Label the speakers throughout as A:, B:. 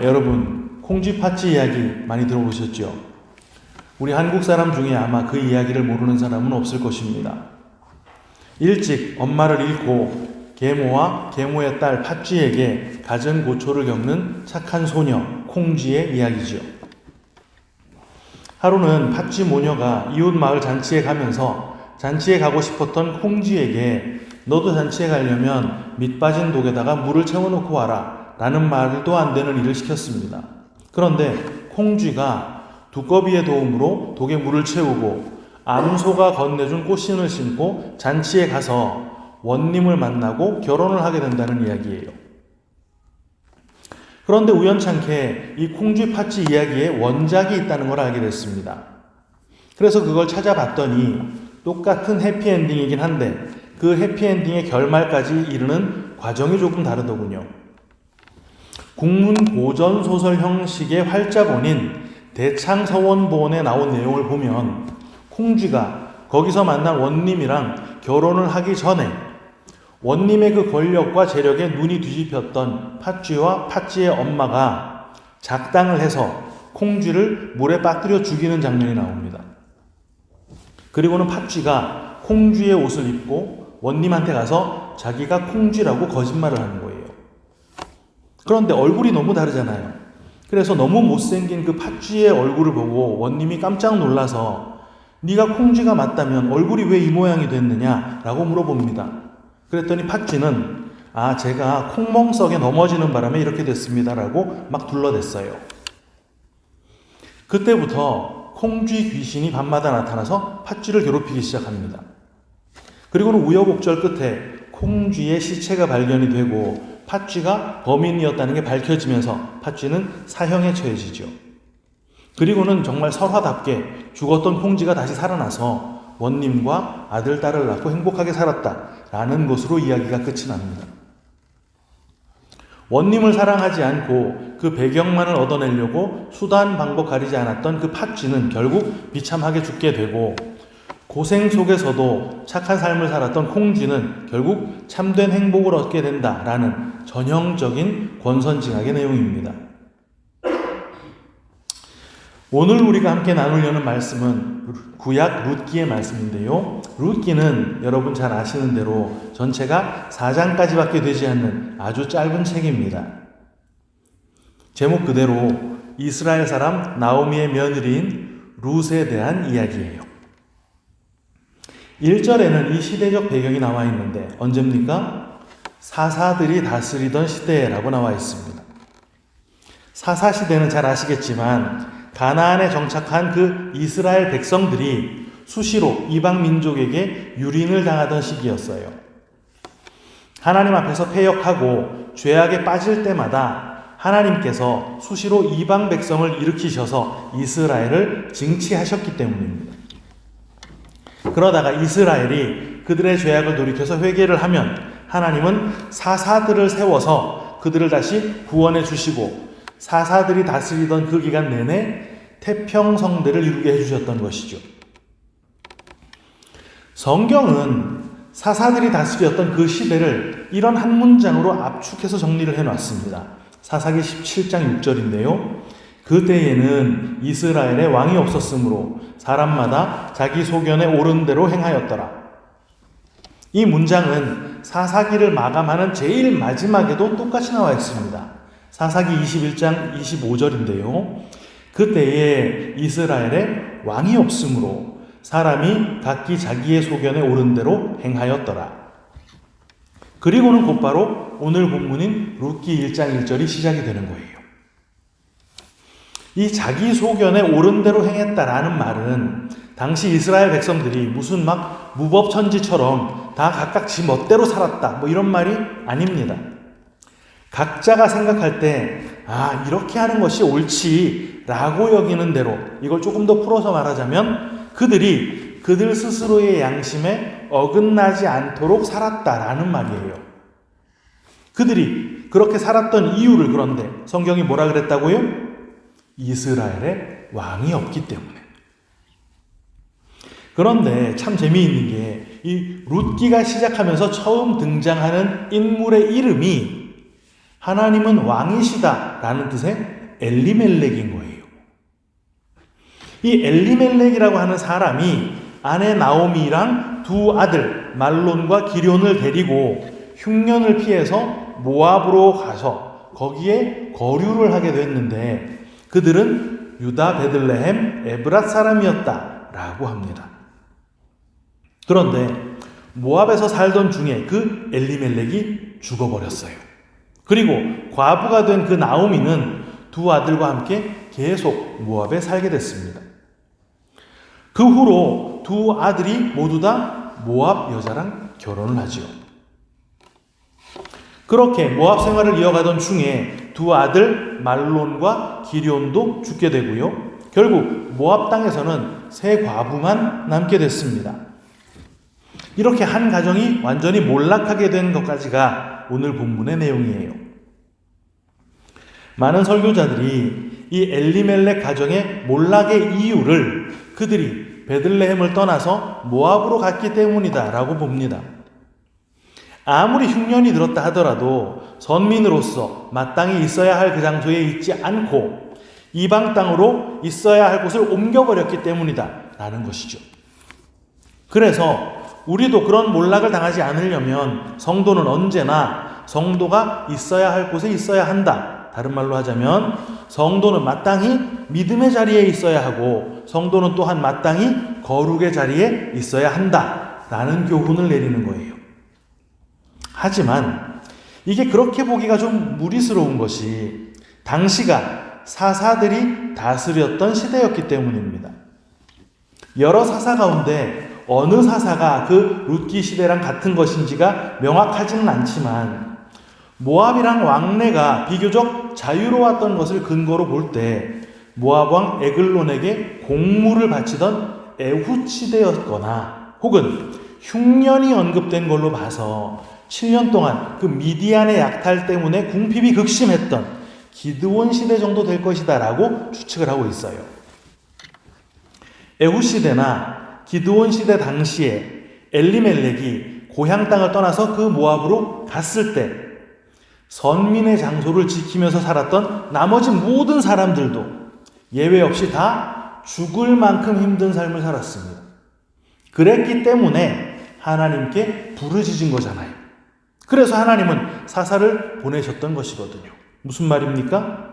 A: 여러분, 콩쥐 팥쥐 이야기 많이 들어보셨죠? 우리 한국 사람 중에 아마 그 이야기를 모르는 사람은 없을 것입니다. 일찍 엄마를 잃고 계모와 계모의 딸 팥쥐에게 가정 고초를 겪는 착한 소녀 콩쥐의 이야기죠. 하루는 팥쥐 모녀가 이웃 마을 잔치에 가면서 잔치에 가고 싶었던 콩쥐에게 너도 잔치에 가려면 밑 빠진 독에다가 물을 채워놓고 와라 라는 말도 안 되는 일을 시켰습니다. 그런데 콩쥐가 두꺼비의 도움으로 독에 물을 채우고 암소가 건네준 꽃신을 신고 잔치에 가서 원님을 만나고 결혼을 하게 된다는 이야기예요. 그런데 우연찮게 이 콩쥐 팥쥐 이야기에 원작이 있다는 걸 알게 됐습니다. 그래서 그걸 찾아봤더니 똑같은 해피엔딩이긴 한데 그 해피엔딩의 결말까지 이르는 과정이 조금 다르더군요. 국문 고전소설 형식의 활자본인 대창서원본에 나온 내용을 보면 콩쥐가 거기서 만난 원님이랑 결혼을 하기 전에 원님의 그 권력과 재력에 눈이 뒤집혔던 팥쥐와 팥쥐의 엄마가 작당을 해서 콩쥐를 물에 빠뜨려 죽이는 장면이 나옵니다. 그리고는 팥쥐가 콩쥐의 옷을 입고 원님한테 가서 자기가 콩쥐라고 거짓말을 하는 거예요. 그런데 얼굴이 너무 다르잖아요. 그래서 너무 못생긴 그 팥쥐의 얼굴을 보고 원님이 깜짝 놀라서 네가 콩쥐가 맞다면 얼굴이 왜 이 모양이 됐느냐 라고 물어봅니다. 그랬더니 팥쥐는 제가 콩멍석에 넘어지는 바람에 이렇게 됐습니다 라고 막 둘러댔어요. 그때부터 콩쥐 귀신이 밤마다 나타나서 팥쥐를 괴롭히기 시작합니다. 그리고는 우여곡절 끝에 콩쥐의 시체가 발견이 되고 팥쥐가 범인이었다는 게 밝혀지면서 팥쥐는 사형에 처해지죠. 그리고는 정말 설화답게 죽었던 콩쥐가 다시 살아나서 원님과 아들, 딸을 낳고 행복하게 살았다라는 것으로 이야기가 끝이 납니다. 원님을 사랑하지 않고 그 배경만을 얻어내려고 수단 방법 가리지 않았던 그 팥쥐는 결국 비참하게 죽게 되고 고생 속에서도 착한 삶을 살았던 콩쥐는 결국 참된 행복을 얻게 된다라는 전형적인 권선징악의 내용입니다. 오늘 우리가 함께 나누려는 말씀은 구약 룻기의 말씀인데요. 룻기는 여러분 잘 아시는 대로 전체가 4장까지밖에 되지 않는 아주 짧은 책입니다. 제목 그대로 이스라엘 사람 나오미의 며느리인 룻에 대한 이야기예요. 1절에는 이 시대적 배경이 나와 있는데 언제입니까? 사사들이 다스리던 시대라고 나와 있습니다. 사사시대는 잘 아시겠지만 가나안에 정착한 그 이스라엘 백성들이 수시로 이방 민족에게 유린을 당하던 시기였어요. 하나님 앞에서 패역하고 죄악에 빠질 때마다 하나님께서 수시로 이방 백성을 일으키셔서 이스라엘을 징치하셨기 때문입니다. 그러다가 이스라엘이 그들의 죄악을 돌이켜서 회개를 하면 하나님은 사사들을 세워서 그들을 다시 구원해 주시고 사사들이 다스리던 그 기간 내내 태평성대를 이루게 해주셨던 것이죠. 성경은 사사들이 다스렸던 그 시대를 이런 한 문장으로 압축해서 정리를 해놨습니다. 사사기 17장 6절인데요. 그때에는 이스라엘에 왕이 없었으므로 사람마다 자기 소견에 옳은 대로 행하였더라. 이 문장은 사사기를 마감하는 제일 마지막에도 똑같이 나와 있습니다. 사사기 21장 25절인데요. 그때에 이스라엘에 왕이 없으므로 사람이 각기 자기의 소견에 옳은 대로 행하였더라. 그리고는 곧바로 오늘 본문인 룻기 1장 1절이 시작이 되는 거예요. 이 자기 소견에 옳은 대로 행했다라는 말은 당시 이스라엘 백성들이 무슨 막 무법천지처럼 다 각각 지 멋대로 살았다 뭐 이런 말이 아닙니다. 각자가 생각할 때 이렇게 하는 것이 옳지라고 여기는 대로 이걸 조금 더 풀어서 말하자면 그들이 그들 스스로의 양심에 어긋나지 않도록 살았다라는 말이에요. 그들이 그렇게 살았던 이유를 그런데 성경이 뭐라 그랬다고요? 이스라엘에 왕이 없기 때문에. 그런데 참 재미있는 게 이 룻기가 시작하면서 처음 등장하는 인물의 이름이 하나님은 왕이시다 라는 뜻의 엘리멜렉인 거예요. 이 엘리멜렉이라고 하는 사람이 아내 나오미랑 두 아들 말론과 기럐을 데리고 흉년을 피해서 모압으로 가서 거기에 거류를 하게 됐는데 그들은 유다 베들레헴 에브랏 사람이었다라고 합니다. 그런데 모압에서 살던 중에 그 엘리멜렉이 죽어버렸어요. 그리고 과부가 된 그 나오미는 두 아들과 함께 계속 모압에 살게 됐습니다. 그 후로 두 아들이 모두 다 모압 여자랑 결혼을 하지요. 그렇게 모압 생활을 이어가던 중에 두 아들 말론과 기럐도 죽게 되고요. 결국 모압 땅에서는 세 과부만 남게 됐습니다. 이렇게 한 가정이 완전히 몰락하게 된 것까지가 오늘 본문의 내용이에요. 많은 설교자들이 이 엘리멜렉 가정의 몰락의 이유를 그들이 베들레헴을 떠나서 모압으로 갔기 때문이다 라고 봅니다. 아무리 흉년이 들었다 하더라도 선민으로서 마땅히 있어야 할 그 장소에 있지 않고 이방 땅으로 있어야 할 곳을 옮겨버렸기 때문이다 라는 것이죠. 그래서 우리도 그런 몰락을 당하지 않으려면 성도는 언제나 성도가 있어야 할 곳에 있어야 한다. 다른 말로 하자면 성도는 마땅히 믿음의 자리에 있어야 하고 성도는 또한 마땅히 거룩의 자리에 있어야 한다 라는 교훈을 내리는 거예요. 하지만 이게 그렇게 보기가 좀 무리스러운 것이 당시가 사사들이 다스렸던 시대였기 때문입니다. 여러 사사 가운데 어느 사사가 그 룻기 시대랑 같은 것인지가 명확하지는 않지만 모압이랑 왕래가 비교적 자유로웠던 것을 근거로 볼 때 모압 왕 에글론에게 공물을 바치던 에훗 시대였거나 혹은 흉년이 언급된 걸로 봐서 7년 동안 그 미디안의 약탈 때문에 궁핍이 극심했던 기드온 시대 정도 될 것이다 라고 추측을 하고 있어요. 에훗 시대나 기드온 시대 당시에 엘리멜렉이 고향 땅을 떠나서 그 모압으로 갔을 때 선민의 장소를 지키면서 살았던 나머지 모든 사람들도 예외 없이 다 죽을 만큼 힘든 삶을 살았습니다. 그랬기 때문에 하나님께 부르짖은 거잖아요. 그래서 하나님은 사사를 보내셨던 것이거든요. 무슨 말입니까?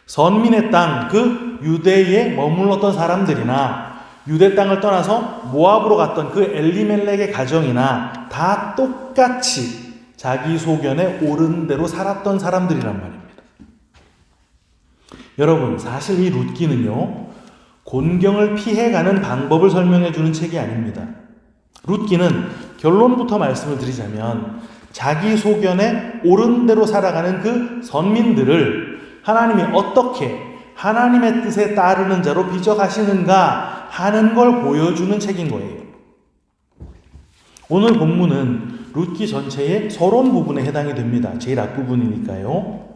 A: 선민의 땅, 그 유대에 머물렀던 사람들이나 유대 땅을 떠나서 모압으로 갔던 그 엘리멜렉의 가정이나 다 똑같이 자기 소견에 옳은 대로 살았던 사람들이란 말입니다. 여러분, 사실 이 룻기는요, 곤경을 피해가는 방법을 설명해 주는 책이 아닙니다. 룻기는 결론부터 말씀을 드리자면 자기 소견에 옳은 대로 살아가는 그 선민들을 하나님이 어떻게 하나님의 뜻에 따르는 자로 빚어가시는가 하는 걸 보여주는 책인 거예요. 오늘 본문은 룻기 전체의 서론 부분에 해당이 됩니다. 제일 앞부분이니까요.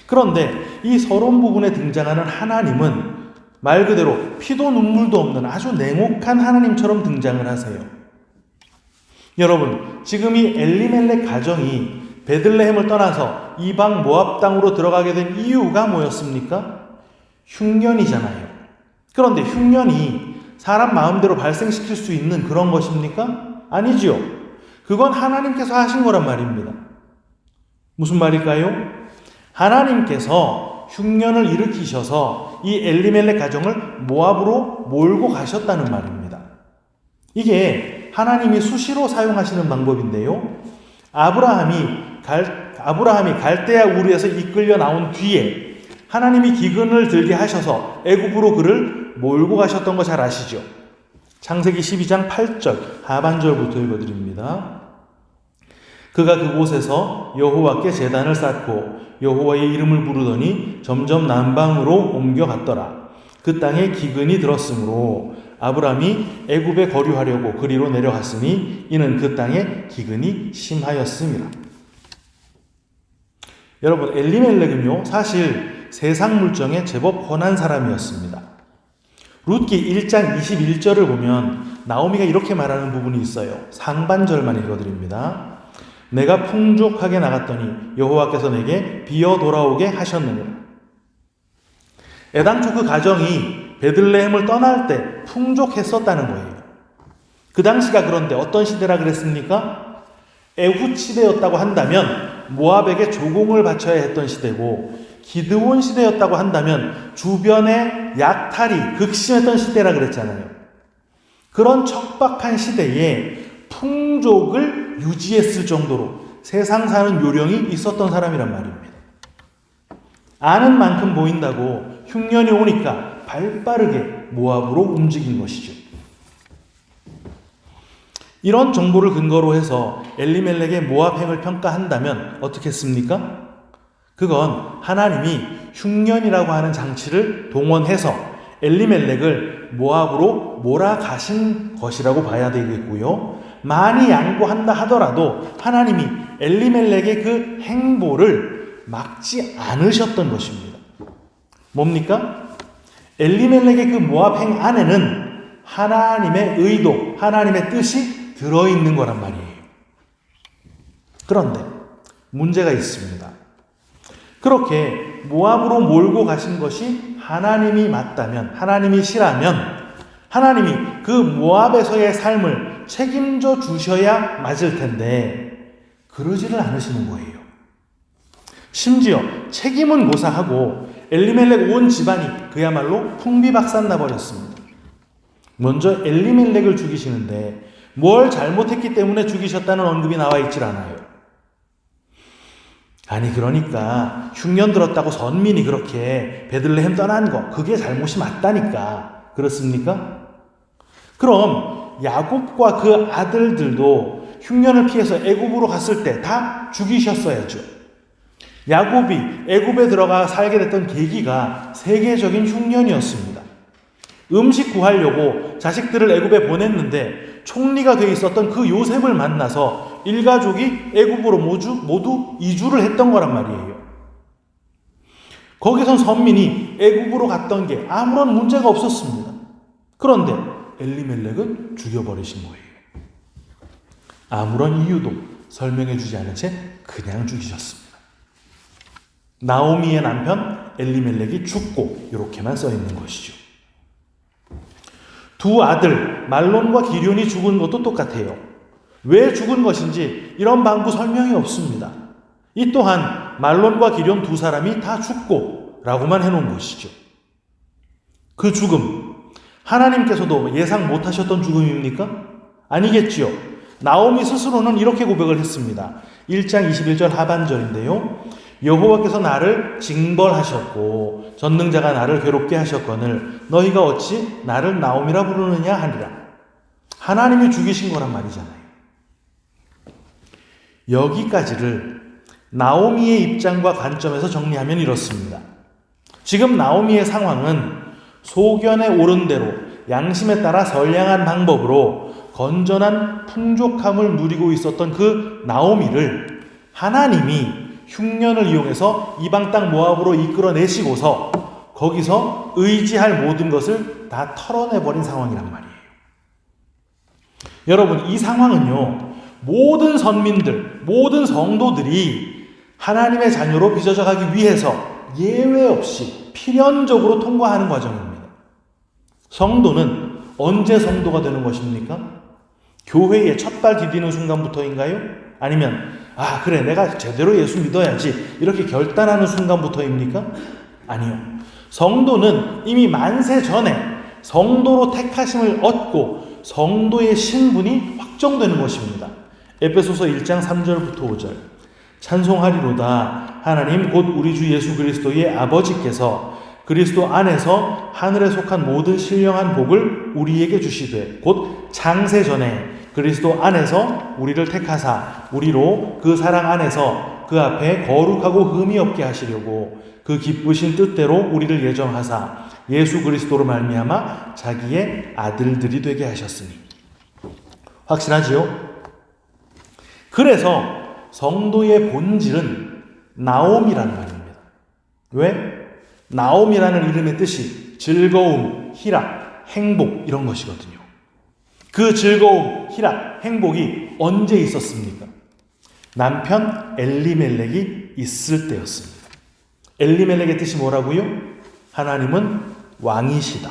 A: 그런데 이 서론 부분에 등장하는 하나님은 말 그대로 피도 눈물도 없는 아주 냉혹한 하나님처럼 등장을 하세요. 여러분, 지금 이 엘리멜렉 가정이 베들레헴을 떠나서 이방 모압 땅으로 들어가게 된 이유가 뭐였습니까? 흉년이잖아요. 그런데 흉년이 사람 마음대로 발생시킬 수 있는 그런 것입니까? 아니지요. 그건 하나님께서 하신 거란 말입니다. 무슨 말일까요? 하나님께서 흉년을 일으키셔서 이 엘리멜렉 가정을 모압으로 몰고 가셨다는 말입니다. 이게 하나님이 수시로 사용하시는 방법인데요. 아브라함이 갈대아 우르에서 이끌려 나온 뒤에 하나님이 기근을 들게 하셔서 애굽으로 그를 몰고 가셨던 거 잘 아시죠? 창세기 12장 8절 하반절부터 읽어드립니다. 그가 그곳에서 여호와께 제단을 쌓고 여호와의 이름을 부르더니 점점 남방으로 옮겨갔더라. 그 땅에 기근이 들었으므로 아브람이 애굽에 거류하려고 그리로 내려갔으니 이는 그 땅에 기근이 심하였음이라. 여러분, 엘리멜렉은요 사실 세상 물정에 제법 훤한 사람이었습니다. 룻기 1장 21절을 보면 나오미가 이렇게 말하는 부분이 있어요. 상반절만 읽어드립니다. 내가 풍족하게 나갔더니 여호와께서 내게 비어 돌아오게 하셨느니라. 애당초 그 가정이 베들레헴을 떠날 때 풍족했었다는 거예요. 그 당시가 그런데 어떤 시대라 그랬습니까? 애굽 시대였다고 한다면 모압에게 조공을 바쳐야 했던 시대고, 기드온 시대였다고 한다면 주변에 약탈이 극심했던 시대라 그랬잖아요. 그런 척박한 시대에 풍족을 유지했을 정도로 세상 사는 요령이 있었던 사람이란 말입니다. 아는 만큼 보인다고 흉년이 오니까 발빠르게 모압으로 움직인 것이죠. 이런 정보를 근거로 해서 엘리멜렉의 모압행을 평가한다면 어떻겠습니까? 그건 하나님이 흉년이라고 하는 장치를 동원해서 엘리멜렉을 모압으로 몰아가신 것이라고 봐야 되겠고요. 많이 양보한다 하더라도 하나님이 엘리멜렉의 그 행보를 막지 않으셨던 것입니다. 뭡니까? 엘리멜렉의 그 모압행 안에는 하나님의 의도, 하나님의 뜻이 들어있는 거란 말이에요. 그런데 문제가 있습니다. 그렇게 모압으로 몰고 가신 것이 하나님이 맞다면, 하나님이시라면 하나님이 그 모압에서의 삶을 책임져 주셔야 맞을 텐데 그러지를 않으시는 거예요. 심지어 책임은 고사하고 엘리멜렉 온 집안이 그야말로 풍비박산 나버렸습니다. 먼저 엘리멜렉을 죽이시는데 뭘 잘못했기 때문에 죽이셨다는 언급이 나와 있질 않아요. 아니 그러니까 흉년 들었다고 선민이 그렇게 베들레헴 떠난 거 그게 잘못이 맞다니까. 그렇습니까? 그럼 야곱과 그 아들들도 흉년을 피해서 애굽으로 갔을 때 다 죽이셨어야죠. 야곱이 애굽에 들어가 살게 됐던 계기가 세계적인 흉년이었습니다. 음식 구하려고 자식들을 애굽에 보냈는데 총리가 돼 있었던 그 요셉을 만나서 일가족이 애굽으로 모두 이주를 했던 거란 말이에요. 거기선 선민이 애굽으로 갔던 게 아무런 문제가 없었습니다. 그런데 엘리멜렉은 죽여버리신 거예요. 아무런 이유도 설명해 주지 않은 채 그냥 죽이셨습니다. 나오미의 남편 엘리멜렉이 죽고 이렇게만 써 있는 것이죠. 두 아들 말론과 기럐이 죽은 것도 똑같아요. 왜 죽은 것인지 이런 방구 설명이 없습니다. 이 또한 말론과 기럐 두 사람이 다 죽고 라고만 해놓은 것이죠. 그 죽음 하나님께서도 예상 못하셨던 죽음입니까? 아니겠지요. 나오미 스스로는 이렇게 고백을 했습니다. 1장 21절 하반절인데요. 여호와께서 나를 징벌하셨고 전능자가 나를 괴롭게 하셨거늘 너희가 어찌 나를 나오미라 부르느냐 하니라. 하나님이 죽이신 거란 말이잖아요. 여기까지를 나오미의 입장과 관점에서 정리하면 이렇습니다. 지금 나오미의 상황은 소견에 오른 대로 양심에 따라 선량한 방법으로 건전한 풍족함을 누리고 있었던 그 나오미를 하나님이 흉년을 이용해서 이방 땅 모압으로 이끌어내시고서 거기서 의지할 모든 것을 다 털어내버린 상황이란 말이에요. 여러분, 이 상황은요, 모든 선민들, 모든 성도들이 하나님의 자녀로 빚어져 가기 위해서 예외 없이 필연적으로 통과하는 과정입니다. 성도는 언제 성도가 되는 것입니까? 교회에 첫발 디디는 순간부터인가요? 아니면 그래 내가 제대로 예수 믿어야지 이렇게 결단하는 순간부터입니까? 아니요. 성도는 이미 만세 전에 성도로 택하심을 얻고 성도의 신분이 확정되는 것입니다. 에베소서 1장 3절부터 5절 찬송하리로다 하나님 곧 우리 주 예수 그리스도의 아버지께서 그리스도 안에서 하늘에 속한 모든 신령한 복을 우리에게 주시되 곧 창세 전에 그리스도 안에서 우리를 택하사 우리로 그 사랑 안에서 그 앞에 거룩하고 흠이 없게 하시려고 그 기쁘신 뜻대로 우리를 예정하사 예수 그리스도로 말미암아 자기의 아들들이 되게 하셨으니. 확실하지요? 그래서 성도의 본질은 나옴이라는 말입니다. 왜? 나옴이라는 이름의 뜻이 즐거움, 희락, 행복 이런 것이거든요. 그 즐거움, 희락, 행복이 언제 있었습니까? 남편 엘리멜렉이 있을 때였습니다. 엘리멜렉의 뜻이 뭐라고요? 하나님은 왕이시다.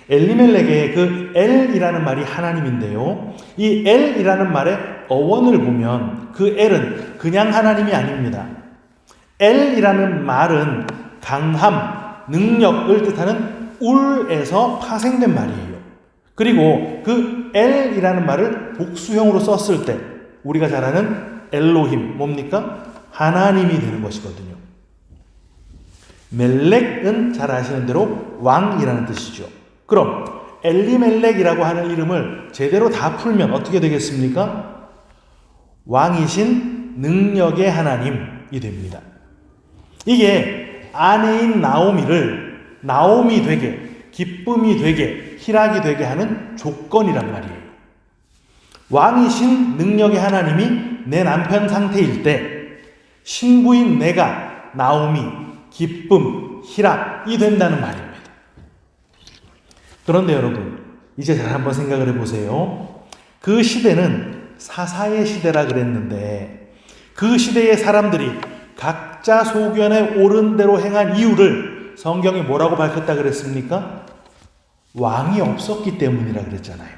A: 엘리멜렉의 그 엘이라는 말이 하나님인데요. 이 엘이라는 말의 어원을 보면 그 엘은 그냥 하나님이 아닙니다. 엘이라는 말은 강함, 능력을 뜻하는 울에서 파생된 말이에요. 그리고 그 엘이라는 말을 복수형으로 썼을 때 우리가 잘 아는 엘로힘, 뭡니까? 하나님이 되는 것이거든요. 멜렉은 잘 아시는 대로 왕이라는 뜻이죠. 그럼 엘리멜렉이라고 하는 이름을 제대로 다 풀면 어떻게 되겠습니까? 왕이신 능력의 하나님이 됩니다. 이게 아내인 나오미를 나오미 되게, 기쁨이 되게, 희락이 되게 하는 조건이란 말이에요. 왕이신 능력의 하나님이 내 남편 상태일 때 신부인 내가 나오미, 기쁨, 희락이 된다는 말입니다. 그런데 여러분, 이제 잘 한번 생각을 해보세요. 그 시대는 사사의 시대라 그랬는데 그 시대의 사람들이 각자 소견에 옳은 대로 행한 이유를 성경이 뭐라고 밝혔다 그랬습니까? 왕이 없었기 때문이라 그랬잖아요.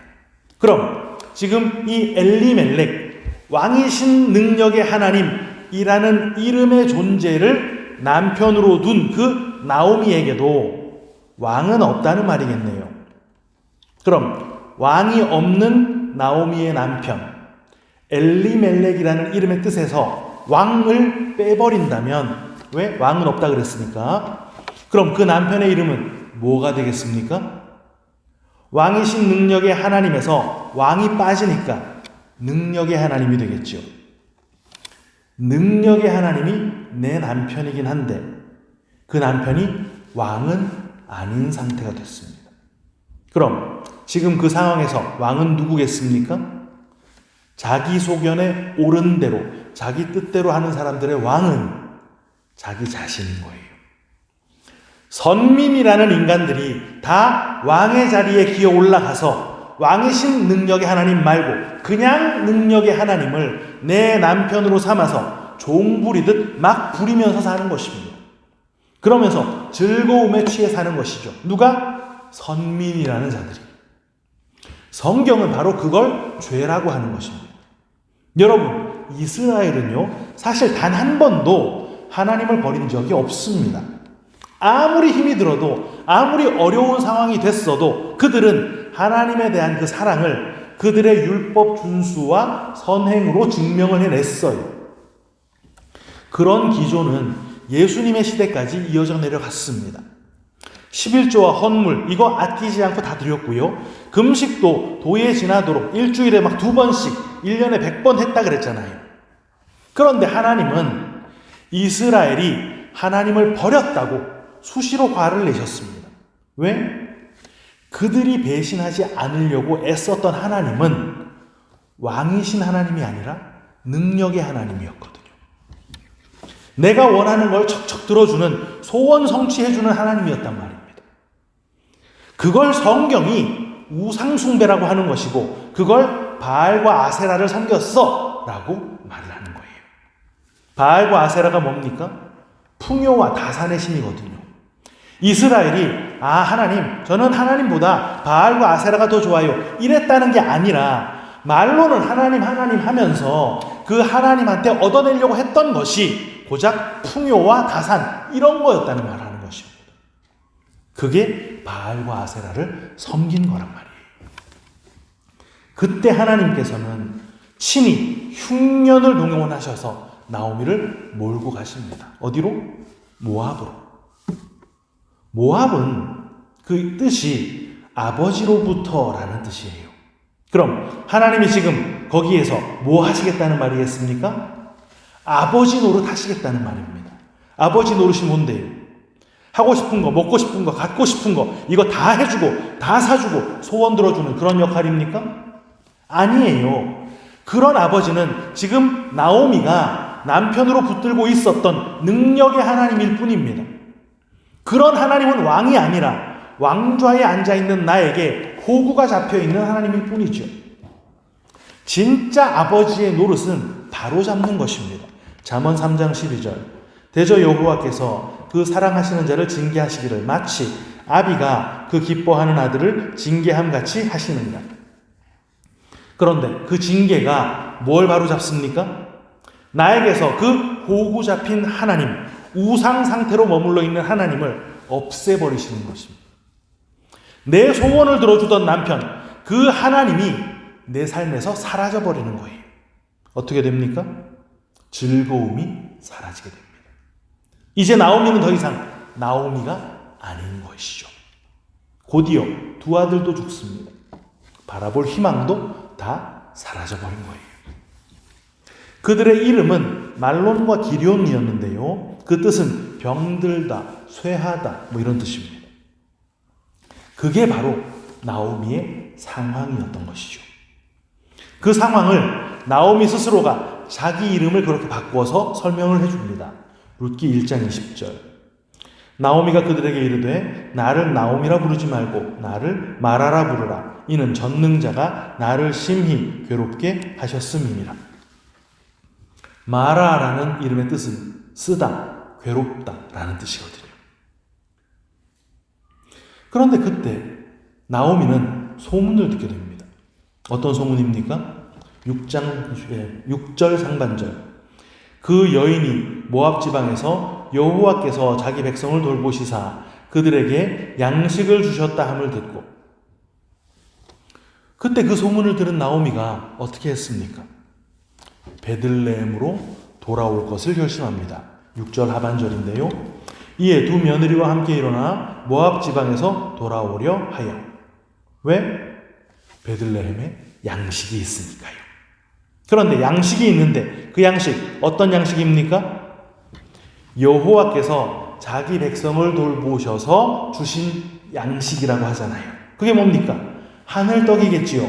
A: 그럼 지금 이 엘리멜렉, 왕이신 능력의 하나님이라는 이름의 존재를 남편으로 둔 그 나오미에게도 왕은 없다는 말이겠네요. 그럼 왕이 없는 나오미의 남편 엘리멜렉이라는 이름의 뜻에서 왕을 빼버린다면, 왜 왕은 없다 그랬습니까? 그럼 그 남편의 이름은 뭐가 되겠습니까? 왕이신 능력의 하나님에서 왕이 빠지니까 능력의 하나님이 되겠죠. 능력의 하나님이 내 남편이긴 한데 그 남편이 왕은 아닌 상태가 됐습니다. 그럼 지금 그 상황에서 왕은 누구겠습니까? 자기 소견에 옳은 대로, 자기 뜻대로 하는 사람들의 왕은 자기 자신인 거예요. 선민이라는 인간들이 다 왕의 자리에 기어 올라가서 왕이신 능력의 하나님 말고 그냥 능력의 하나님을 내 남편으로 삼아서 종 부리듯 막 부리면서 사는 것입니다. 그러면서 즐거움에 취해 사는 것이죠. 누가? 선민이라는 자들이. 성경은 바로 그걸 죄라고 하는 것입니다. 여러분, 이스라엘은요, 사실 단 한 번도 하나님을 버린 적이 없습니다. 아무리 힘이 들어도, 아무리 어려운 상황이 됐어도 그들은 하나님에 대한 그 사랑을 그들의 율법 준수와 선행으로 증명을 해냈어요. 그런 기조는 예수님의 시대까지 이어져 내려갔습니다. 11조와 헌물 이거 아끼지 않고 다 드렸고요. 금식도 도에 지나도록 일주일에 막 2번씩 1년에 100번 했다 그랬잖아요. 그런데 하나님은 이스라엘이 하나님을 버렸다고 수시로 화를 내셨습니다. 왜? 그들이 배신하지 않으려고 애썼던 하나님은 왕이신 하나님이 아니라 능력의 하나님이었거든요. 내가 원하는 걸 척척 들어주는, 소원 성취해주는 하나님이었단 말입니다. 그걸 성경이 우상숭배라고 하는 것이고 그걸 바알과 아세라를 섬겼어 라고 말을 하는 거예요. 바알과 아세라가 뭡니까? 풍요와 다산의 신이거든요. 이스라엘이 하나님, 저는 하나님보다 바알과 아세라가 더 좋아요 이랬다는 게 아니라 말로는 하나님 하면서 그 하나님한테 얻어내려고 했던 것이 고작 풍요와 다산 이런 거였다는 말을 하는 것입니다. 그게 바알과 아세라를 섬긴 거란 말이에요. 그때 하나님께서는 친히 흉년을 동원하셔서 나오미를 몰고 가십니다. 어디로? 모압으로. 모압은 그 뜻이 아버지로부터라는 뜻이에요. 그럼 하나님이 지금 거기에서 뭐 하시겠다는 말이겠습니까? 아버지 노릇 하시겠다는 말입니다. 아버지 노릇이 뭔데요? 하고 싶은 거, 먹고 싶은 거, 갖고 싶은 거 이거 다 해주고 다 사주고 소원 들어주는 그런 역할입니까? 아니에요. 그런 아버지는 지금 나오미가 남편으로 붙들고 있었던 능력의 하나님일 뿐입니다. 그런 하나님은 왕이 아니라 왕좌에 앉아있는 나에게 호구가 잡혀있는 하나님일 뿐이죠. 진짜 아버지의 노릇은 바로잡는 것입니다. 잠언 3장 12절. 대저 여호와께서 그 사랑하시는 자를 징계하시기를 마치 아비가 그 기뻐하는 아들을 징계함 같이 하시는가. 그런데 그 징계가 뭘 바로잡습니까? 나에게서 그 호구 잡힌 하나님, 우상 상태로 머물러 있는 하나님을 없애버리시는 것입니다. 내 소원을 들어주던 남편, 그 하나님이 내 삶에서 사라져버리는 거예요. 어떻게 됩니까? 즐거움이 사라지게 됩니다. 이제 나오미는 더 이상 나오미가 아닌 것이죠. 곧이어 두 아들도 죽습니다. 바라볼 희망도 다 사라져버린 거예요. 그들의 이름은 말론과 기럐이었는데요. 그 뜻은 병들다, 쇠하다 뭐 이런 뜻입니다. 그게 바로 나오미의 상황이었던 것이죠. 그 상황을 나오미 스스로가 자기 이름을 그렇게 바꿔서 설명을 해줍니다. 룻기 1장 20절. 나오미가 그들에게 이르되 나를 나오미라 부르지 말고 나를 마라라 부르라. 이는 전능자가 나를 심히 괴롭게 하셨음이니라. 마라라는 이름의 뜻은 쓰다, 괴롭다라는 뜻이거든요. 그런데 그때 나오미는 소문을 듣게 됩니다. 어떤 소문입니까? 6절 상반절. 그 여인이 모압 지방에서 여호와께서 자기 백성을 돌보시사 그들에게 양식을 주셨다 함을 듣고, 그때 그 소문을 들은 나오미가 어떻게 했습니까? 베들레헴으로 돌아올 것을 결심합니다. 6절 하반절인데요. 이에 두 며느리와 함께 일어나 모압 지방에서 돌아오려 하여. 왜? 베들레헴에 양식이 있으니까요. 그런데 양식이 있는데 그 양식 어떤 양식입니까? 여호와께서 자기 백성을 돌보셔서 주신 양식이라고 하잖아요. 그게 뭡니까? 하늘떡이겠지요.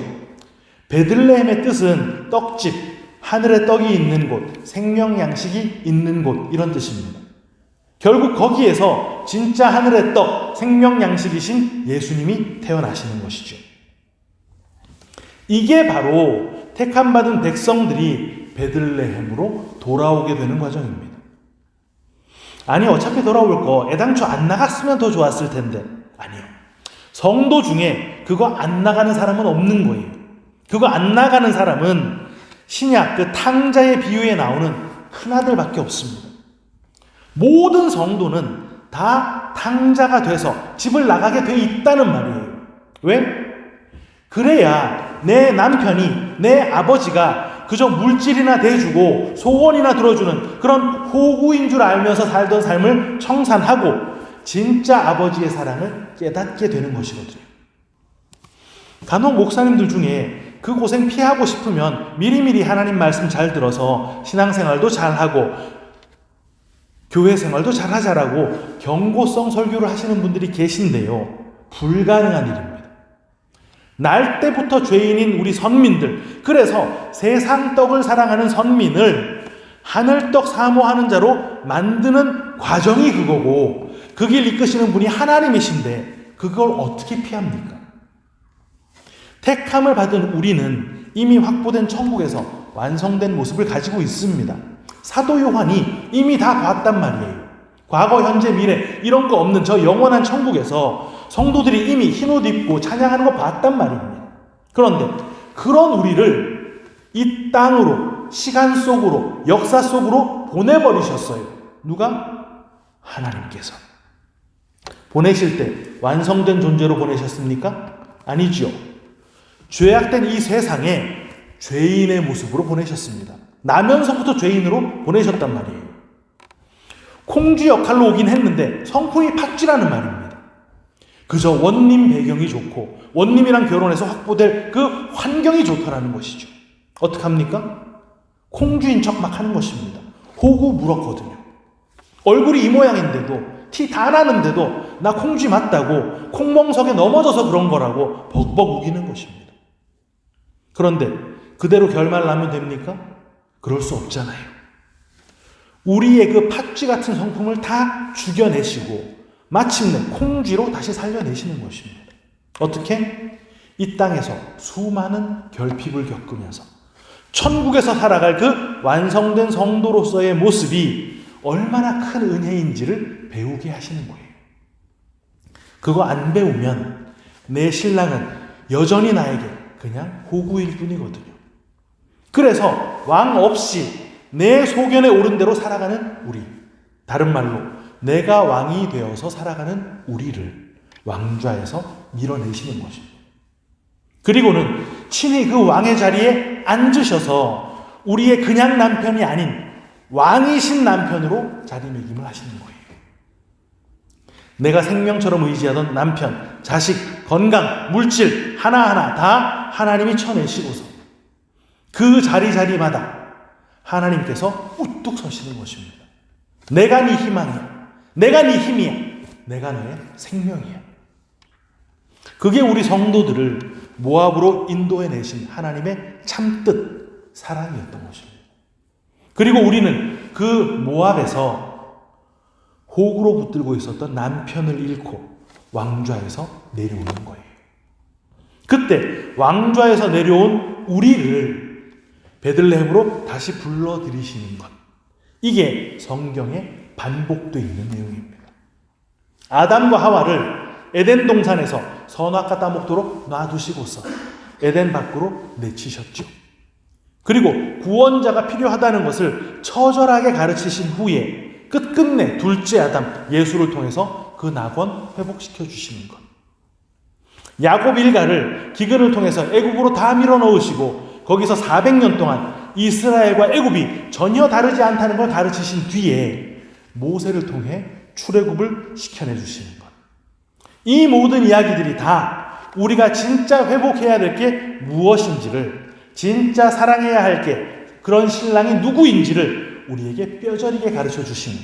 A: 베들레헴의 뜻은 떡집, 하늘의 떡이 있는 곳, 생명 양식이 있는 곳 이런 뜻입니다. 결국 거기에서 진짜 하늘의 떡, 생명 양식이신 예수님이 태어나시는 것이죠. 이게 바로 택함받은 백성들이 베들레헴으로 돌아오게 되는 과정입니다. 아니 어차피 돌아올 거 애당초 안 나갔으면 더 좋았을 텐데, 아니요. 성도 중에 그거 안 나가는 사람은 없는 거예요. 그거 안 나가는 사람은 신약 그 탕자의 비유에 나오는 큰아들밖에 없습니다. 모든 성도는 다 탕자가 돼서 집을 나가게 돼 있다는 말이에요. 왜? 그래야 내 남편이, 내 아버지가 그저 물질이나 대주고 소원이나 들어주는 그런 호구인 줄 알면서 살던 삶을 청산하고 진짜 아버지의 사랑을 깨닫게 되는 것이거든요. 간혹 목사님들 중에 그 고생 피하고 싶으면 미리미리 하나님 말씀 잘 들어서 신앙생활도 잘하고 교회 생활도 잘하자라고 경고성 설교를 하시는 분들이 계신데요. 불가능한 일입니다. 날 때부터 죄인인 우리 선민들, 그래서 세상 떡을 사랑하는 선민을 하늘떡 사모하는 자로 만드는 과정이 그거고, 그 길 이끄시는 분이 하나님이신데 그걸 어떻게 피합니까? 택함을 받은 우리는 이미 확보된 천국에서 완성된 모습을 가지고 있습니다. 사도 요한이 이미 다 봤단 말이에요. 과거, 현재, 미래 이런 거 없는 저 영원한 천국에서 성도들이 이미 흰옷 입고 찬양하는 거 봤단 말입니다. 그런데 그런 우리를 이 땅으로, 시간 속으로, 역사 속으로 보내버리셨어요. 누가? 하나님께서. 보내실 때 완성된 존재로 보내셨습니까? 아니죠. 죄악된 이 세상에 죄인의 모습으로 보내셨습니다. 나면서부터 죄인으로 보내셨단 말이에요. 콩쥐 역할로 오긴 했는데 성품이 팥쥐라는 말입니다. 그저 원님 배경이 좋고 원님이랑 결혼해서 확보될 그 환경이 좋다라는 것이죠. 어떡합니까? 콩쥐인 척 막 하는 것입니다. 호구 물었거든요. 얼굴이 이 모양인데도, 티 다 나는데도 나 콩쥐 맞다고 콩멍석에 넘어져서 그런 거라고 벅벅 우기는 것입니다. 그런데 그대로 결말 나면 됩니까? 그럴 수 없잖아요. 우리의 그 팥쥐 같은 성품을 다 죽여내시고 마침내 콩쥐로 다시 살려내시는 것입니다. 어떻게? 이 땅에서 수많은 결핍을 겪으면서 천국에서 살아갈 그 완성된 성도로서의 모습이 얼마나 큰 은혜인지를 배우게 하시는 거예요. 그거 안 배우면 내 신랑은 여전히 나에게 그냥 호구일 뿐이거든요. 그래서 왕 없이 내 소견에 오른 대로 살아가는 우리, 다른 말로 내가 왕이 되어서 살아가는 우리를 왕좌에서 밀어내시는 것입니다. 그리고는 친히 그 왕의 자리에 앉으셔서 우리의 그냥 남편이 아닌 왕이신 남편으로 자리매김을 하시는 거예요. 내가 생명처럼 의지하던 남편, 자식, 건강, 물질 하나하나 다 하나님이 쳐내시고서 그 자리마다 하나님께서 우뚝 서시는 것입니다. 내가 네 희망이야. 내가 네 힘이야. 내가 너의 생명이야. 그게 우리 성도들을 모압으로 인도해내신 하나님의 참뜻 사랑이었던 것입니다. 그리고 우리는 그 모압에서 호구로 붙들고 있었던 남편을 잃고 왕좌에서 내려오는 거예요. 그때 왕좌에서 내려온 우리를 베들레헴으로 다시 불러들이시는 것. 이게 성경에 반복되어 있는 내용입니다. 아담과 하와를 에덴 동산에서 선악과 따먹도록 놔두시고서 에덴 밖으로 내치셨죠. 그리고 구원자가 필요하다는 것을 처절하게 가르치신 후에 끝끝내 둘째 아담 예수를 통해서 그 낙원 회복시켜 주시는 것. 야곱 일가를 기근을 통해서 애굽으로 다 밀어넣으시고 거기서 400년 동안 이스라엘과 애굽이 전혀 다르지 않다는 걸 가르치신 뒤에 모세를 통해 출애굽을 시켜내 주시는 것. 이 모든 이야기들이 다 우리가 진짜 회복해야 될 게 무엇인지를, 진짜 사랑해야 할 게 그런 신랑이 누구인지를 우리에게 뼈저리게 가르쳐 주시는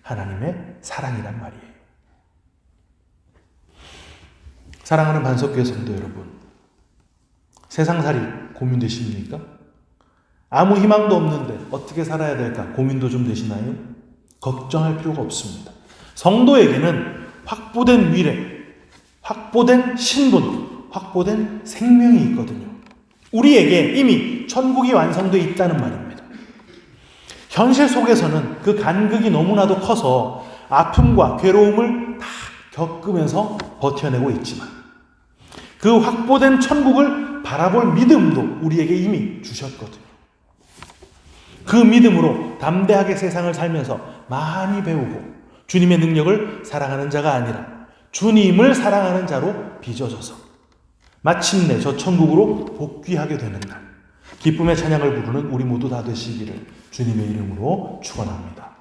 A: 하나님의 사랑이란 말이에요. 사랑하는 반석교회 성도 여러분, 세상살이 고민되십니까? 아무 희망도 없는데 어떻게 살아야 될까 고민도 좀 되시나요? 걱정할 필요가 없습니다. 성도에게는 확보된 미래, 확보된 신분, 확보된 생명이 있거든요. 우리에게 이미 천국이 완성되어 있다는 말입니다. 현실 속에서는 그 간극이 너무나도 커서 아픔과 괴로움을 다 겪으면서 버텨내고 있지만 그 확보된 천국을 바라볼 믿음도 우리에게 이미 주셨거든요. 그 믿음으로 담대하게 세상을 살면서 많이 배우고 주님의 능력을 사랑하는 자가 아니라 주님을 사랑하는 자로 빚어져서 마침내 저 천국으로 복귀하게 되는 날, 기쁨의 찬양을 부르는 우리 모두 다 되시기를 주님의 이름으로 축원합니다.